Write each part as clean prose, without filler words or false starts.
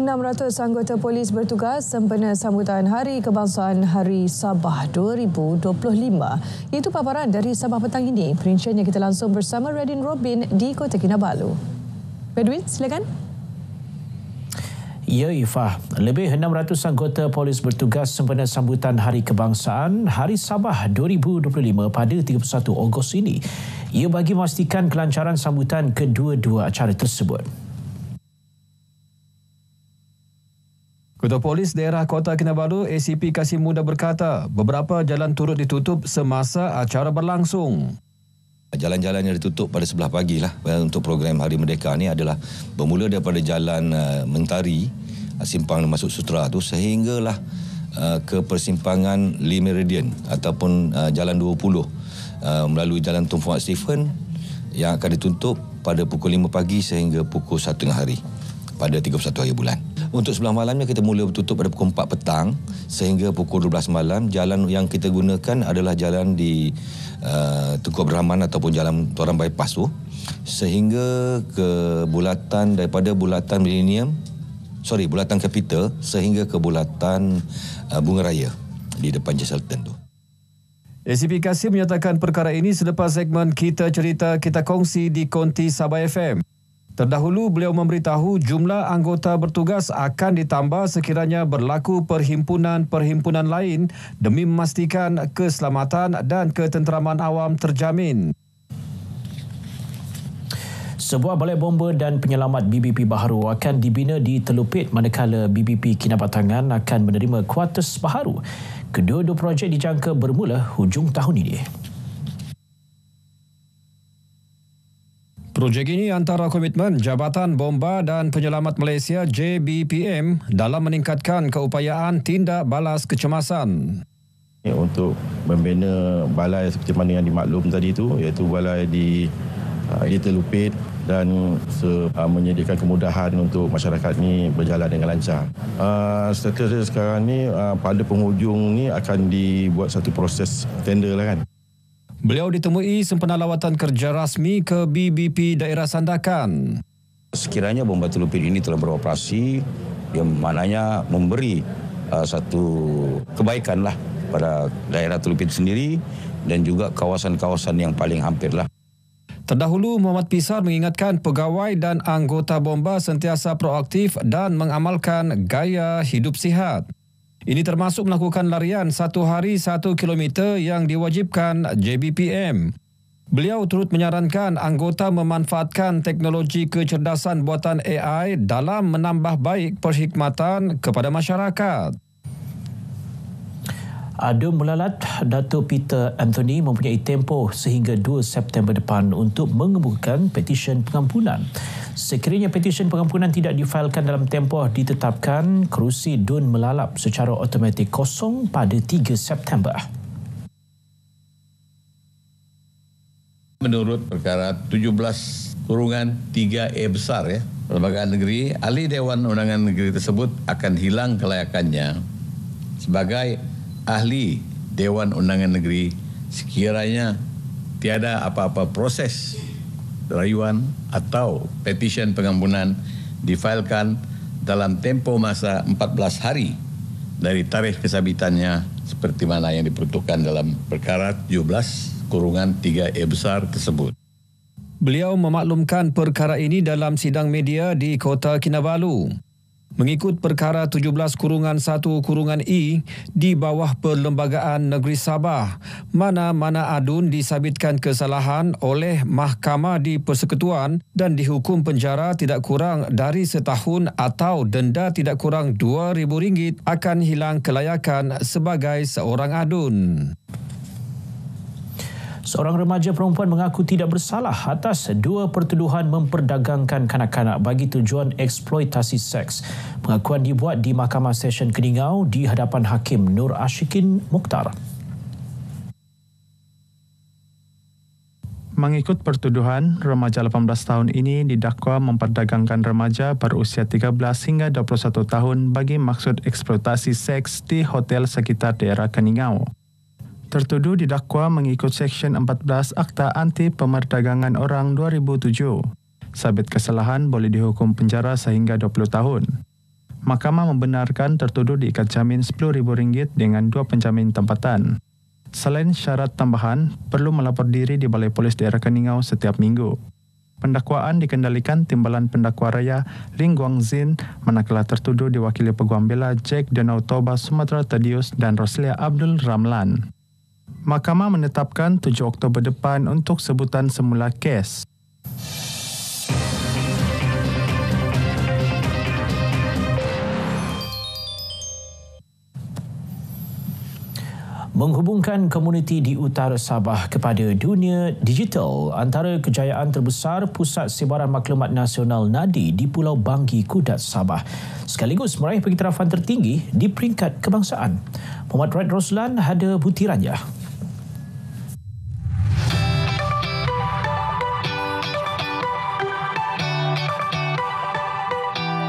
600 anggota polis bertugas sempena sambutan Hari Kebangsaan Hari Sabah 2025. Itu paparan dari Sabah petang ini. Perinciannya kita langsung bersama Radin Robin di Kota Kinabalu. Radin, silakan. Ya, Ifah. Lebih 600 anggota polis bertugas sempena sambutan Hari Kebangsaan Hari Sabah 2025 pada 31 Ogos ini. Ia bagi memastikan kelancaran sambutan kedua-dua acara tersebut. Ketua Polis Daerah Kota Kinabalu, ACP Kasim Muda berkata, beberapa jalan turut ditutup semasa acara berlangsung. Jalan-jalan yang ditutup pada sebelah pagi lah untuk program Hari Merdeka ni adalah bermula daripada Jalan Mentari, simpang masuk Sutera tu, sehinggalah ke persimpangan Lee Meridian ataupun Jalan 20 melalui Jalan Tun Fuad Stephen yang akan ditutup pada pukul 5 pagi sehingga pukul 1 tengah hari pada 31 hari bulan. Untuk sebelah malamnya kita mula tutup pada pukul 4 petang sehingga pukul 12 malam. Jalan yang kita gunakan adalah jalan di Tunku Abdul Rahman ataupun Jalan Tuaran Bypass tu sehingga ke bulatan daripada bulatan bulatan Capital sehingga ke bulatan Bunga Raya di depan Jesselton tu. ACP Kasim menyatakan perkara ini selepas segmen Kita Cerita Kita Kongsi di Konti Sabah FM. Terdahulu, beliau memberitahu jumlah anggota bertugas akan ditambah sekiranya berlaku perhimpunan-perhimpunan lain demi memastikan keselamatan dan ketenteraman awam terjamin. Sebuah balai bomba dan penyelamat BBP baharu akan dibina di Telupit manakala BBP Kinabatangan akan menerima kuartus baharu. Kedua-dua projek dijangka bermula hujung tahun ini. Projek ini antara komitmen Jabatan Bomba dan Penyelamat Malaysia JBPM dalam meningkatkan keupayaan tindak balas kecemasan. Untuk membina balai seperti mana yang dimaklum tadi itu, iaitu balai di Telupit dan menyediakan kemudahan untuk masyarakat ni berjalan dengan lancar. Status sekarang ni pada penghujung ni akan dibuat satu proses tender lah kan. Beliau ditemui sempena lawatan kerja rasmi ke BBP Daerah Sandakan. Sekiranya bomba Telupit ini telah beroperasi, yang maknanya memberi satu kebaikan lah pada daerah Telupit sendiri dan juga kawasan-kawasan yang paling hampir lah. Terdahulu, Muhammad Pisar mengingatkan pegawai dan anggota bomba sentiasa proaktif dan mengamalkan gaya hidup sihat. Ini termasuk melakukan larian 1 hari 1 kilometer yang diwajibkan JBPM. Beliau turut menyarankan anggota memanfaatkan teknologi kecerdasan buatan AI dalam menambah baik perkhidmatan kepada masyarakat. Adu Melalat Dato' Peter Anthony mempunyai tempoh sehingga 2 September depan untuk mengemukakan petisyen pengampunan. Sekiranya petisyen pengampunan tidak difailkan dalam tempoh ditetapkan, kerusi Dun Melalap secara automatik kosong pada 3 September. Menurut perkara 17/3E besar Perlembagaan Negeri, ahli Dewan Undangan Negeri tersebut akan hilang kelayakannya sebagai ahli Dewan Undangan Negeri sekiranya tiada apa-apa proses rayuan atau petisyen pengampunan difailkan dalam tempoh masa 14 hari dari tarikh kesabitannya seperti mana yang diperuntukkan dalam perkara 17/3E besar tersebut. Beliau memaklumkan perkara ini dalam sidang media di Kota Kinabalu. Mengikut perkara 17/1/E di bawah Perlembagaan Negeri Sabah, mana-mana adun disabitkan kesalahan oleh Mahkamah di Persekutuan dan dihukum penjara tidak kurang dari 1 tahun atau denda tidak kurang RM2,000 akan hilang kelayakan sebagai seorang adun. Seorang remaja perempuan mengaku tidak bersalah atas 2 pertuduhan memperdagangkan kanak-kanak bagi tujuan eksploitasi seks. Pengakuan dibuat di Mahkamah Session Keningau di hadapan Hakim Nur Ashikin Mukhtar. Mengikut pertuduhan, remaja 18 tahun ini didakwa memperdagangkan remaja berusia 13 hingga 21 tahun bagi maksud eksploitasi seks di hotel sekitar daerah Keningau. Tertuduh didakwa mengikut Seksyen 14 Akta Anti Pemerdagangan Orang 2007. Sabit kesalahan boleh dihukum penjara sehingga 20 tahun. Mahkamah membenarkan tertuduh diikat jamin RM10,000 dengan 2 penjamin tempatan. Selain syarat tambahan, perlu melapor diri di Balai Polis Daerah Keningau setiap minggu. Pendakwaan dikendalikan Timbalan Pendakwa Raya Ling Guangzin manakala tertuduh diwakili Peguam Bela Jack Danau Toba Sumatera Tadius dan Roslia Abdul Ramlan. Mahkamah menetapkan 7 Oktober depan untuk sebutan semula kes. Menghubungkan komuniti di utara Sabah kepada dunia digital antara kejayaan terbesar Pusat Sebaran Maklumat Nasional NADI di Pulau Banggi, Kudat, Sabah. Sekaligus meraih pengiktirafan tertinggi di peringkat kebangsaan. Muhammad Raid Roslan ada butirannya.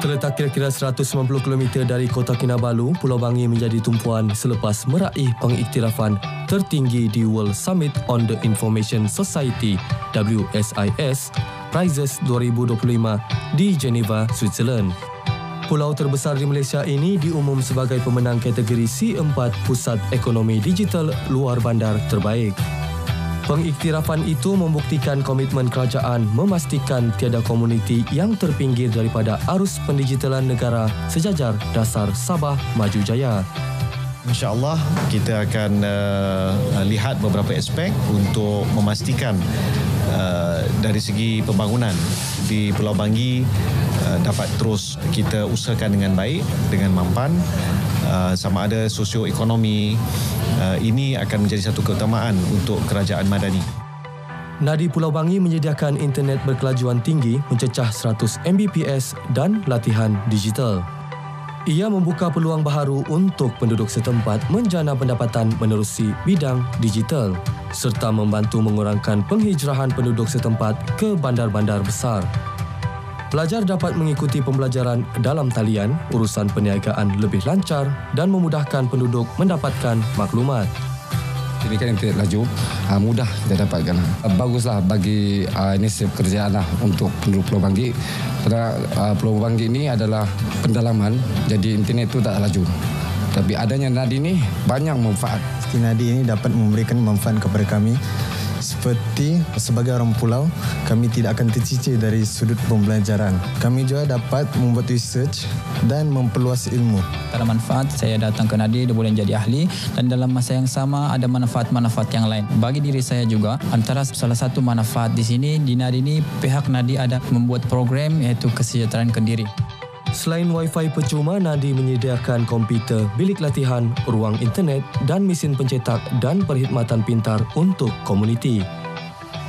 Terletak kira-kira 190 km dari Kota Kinabalu, Pulau Banggi menjadi tumpuan selepas meraih pengiktirafan tertinggi di World Summit on the Information Society WSIS Prizes 2025 di Geneva, Switzerland. Pulau terbesar di Malaysia ini diumum sebagai pemenang kategori C4 Pusat Ekonomi Digital Luar Bandar Terbaik. Pengiktirafan itu membuktikan komitmen kerajaan memastikan tiada komuniti yang terpinggir daripada arus pendigitalan negara sejajar dasar Sabah Maju Jaya. InsyaAllah kita akan lihat beberapa aspek untuk memastikan dari segi pembangunan di Pulau Banggi dapat terus kita usahakan dengan baik, dengan mampan, sama ada sosioekonomi. Ini akan menjadi satu keutamaan untuk kerajaan Madani. NADI Pulau Banggi menyediakan internet berkelajuan tinggi mencecah 100 Mbps dan latihan digital. Ia membuka peluang baharu untuk penduduk setempat menjana pendapatan menerusi bidang digital serta membantu mengurangkan penghijrahan penduduk setempat ke bandar-bandar besar. Pelajar dapat mengikuti pembelajaran dalam talian, urusan perniagaan lebih lancar dan memudahkan penduduk mendapatkan maklumat. Jadi kan internet laju, mudah kita dapatkan. Baguslah bagi inisiatif kerjaan untuk penduduk Pulau Banggi. Kerana Pulau Banggi ini adalah pendalaman, jadi internet itu tak laju. Tapi adanya NADI ini banyak manfaat. NADI ini dapat memberikan manfaat kepada kami. Seperti sebagai orang pulau, kami tidak akan tercicir dari sudut pembelajaran. Kami juga dapat membuat research dan memperluas ilmu. Ada manfaat, saya datang ke NADI, dia boleh jadi ahli dan dalam masa yang sama ada manfaat-manfaat yang lain. Bagi diri saya juga, antara salah satu manfaat di sini, di NADI ini, pihak NADI ada membuat program iaitu kesejahteraan kendiri. Selain Wi-Fi percuma, NADI menyediakan komputer, bilik latihan, ruang internet dan mesin pencetak dan perkhidmatan pintar untuk komuniti.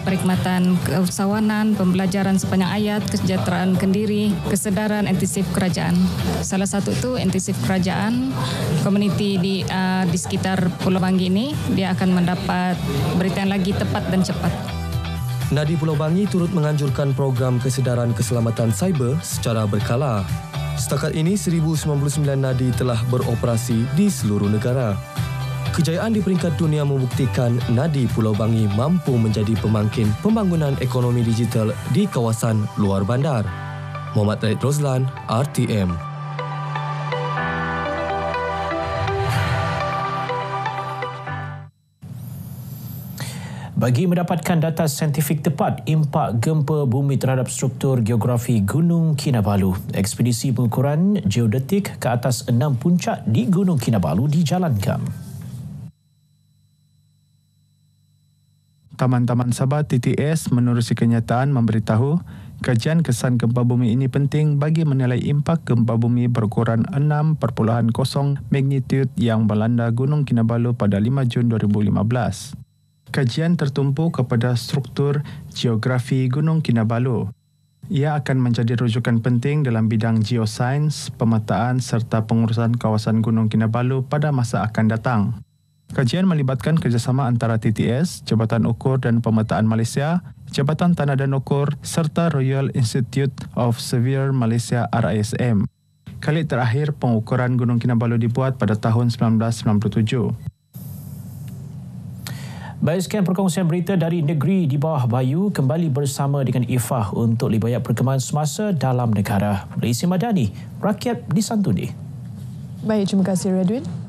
Perkhidmatan keusahawanan, pembelajaran sepanjang ayat, kesejahteraan kendiri, kesedaran intisif kerajaan. Salah satu itu intisif kerajaan, komuniti di sekitar Pulau Banggi ini, dia akan mendapat berita yang lagi tepat dan cepat. NADI Pulau Banggi turut menganjurkan program kesedaran keselamatan cyber secara berkala. Setakat ini, 1099 NADI telah beroperasi di seluruh negara. Kejayaan di peringkat dunia membuktikan NADI Pulau Banggi mampu menjadi pemangkin pembangunan ekonomi digital di kawasan luar bandar. Muhammad Raid Roslan, RTM. Bagi mendapatkan data saintifik tepat impak gempa bumi terhadap struktur geografi Gunung Kinabalu, ekspedisi pengukuran geodetik ke atas 6 puncak di Gunung Kinabalu dijalankan. Taman-Taman Sabah TTS menerusi kenyataan memberitahu kajian kesan gempa bumi ini penting bagi menilai impak gempa bumi berukuran 6.0 magnitud yang melanda Gunung Kinabalu pada 5 Jun 2015. Kajian tertumpu kepada struktur geografi Gunung Kinabalu. Ia akan menjadi rujukan penting dalam bidang geosains, pemetaan serta pengurusan kawasan Gunung Kinabalu pada masa akan datang. Kajian melibatkan kerjasama antara TTS, Jabatan Ukur dan Pemetaan Malaysia, Jabatan Tanah dan Ukur serta Royal Institute of Surveyor Malaysia RISM. Kali terakhir pengukuran Gunung Kinabalu dibuat pada tahun 1997. Baik, sekian perkongsian berita dari negeri di bawah Bayu, kembali bersama dengan Ifah untuk lebih banyak perkembangan semasa dalam negara. Malaysia Madani, rakyat disantuni. Baik, terima kasih Redwin.